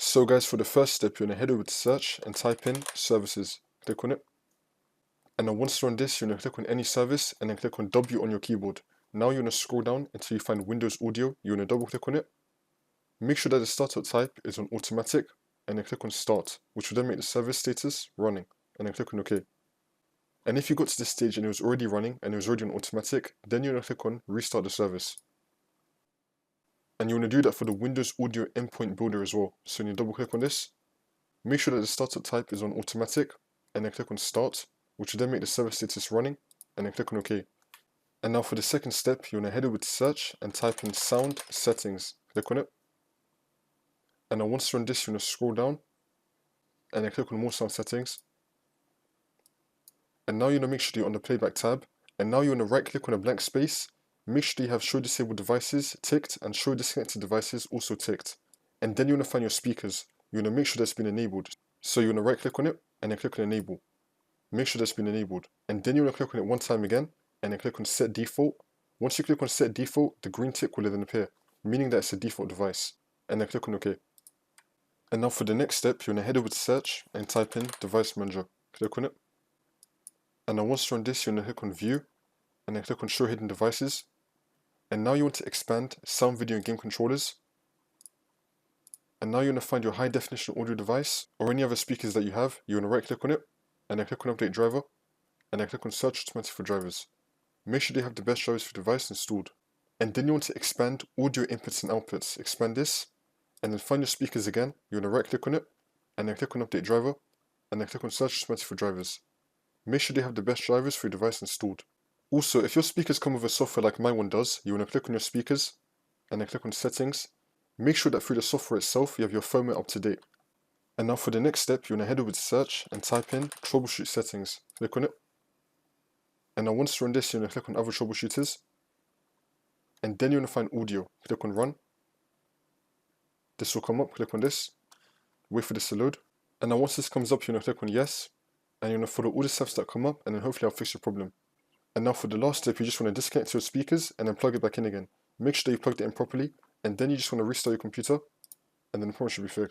So guys, for the first step, you're going to head over to search and type in services. Click on it. And then once you're on this, you're going to click on any service and then click on W on your keyboard. Now you're going to scroll down until you find Windows Audio. You're going to double click on it. Make sure that the startup type is on automatic and then click on start, which will then make the service status running, and then click on OK. And if you got to this stage and it was already running and it was already on automatic, then you're going to click on restart the service. And you want to do that for the Windows Audio Endpoint Builder as well. So when you double click on this, make sure that the startup type is on automatic and then click on start, which will then make the service status running, and then click on OK. And now for the second step, you want to head over to search and type in sound settings. Click on it. And then once you're on this, you're going to scroll down and then click on more sound settings. And now you're going to make sure you're on the playback tab. And now you want to right click on a blank space. Make sure you have show disabled devices ticked and show disconnected devices also ticked. And then you want to find your speakers. You want to make sure that's been enabled. So you want to right click on it and then click on enable. Make sure that's been enabled. And then you want to click on it one time again and then click on set default. Once you click on set default, the green tick will then appear, meaning that it's a default device. And then click on OK. And now for the next step, you want to head over to search and type in device manager. Click on it. And then once you're on this, you want to click on view and then click on show hidden devices. And now you want to expand sound, video, and game controllers. And now you want to find your high definition audio device or any other speakers that you have. You want to right click on it and then click on update driver and then click on search automatic for drivers. Make sure they have the best drivers for the device installed. And then you want to expand audio inputs and outputs. Expand this and then find your speakers again. You want to right click on it and then click on update driver and then click on search automatic for drivers. Make sure they have the best drivers for your device installed. Also, if your speakers come with a software like my one does, you want to click on your speakers and then click on settings. Make sure that through the software itself, you have your firmware up to date. And now for the next step, you want to head over to search and type in troubleshoot settings. Click on it. And now once you're on this, you want to click on other troubleshooters. And then you want to find audio. Click on run. This will come up. Click on this. Wait for this to load. And now once this comes up, you want to click on yes. And you want to follow all the steps that come up, and then hopefully I'll fix your problem. And now for the last step, you just want to disconnect your speakers and then plug it back in again. Make sure that you plugged it in properly, and then you just want to restart your computer, and then the problem should be fixed.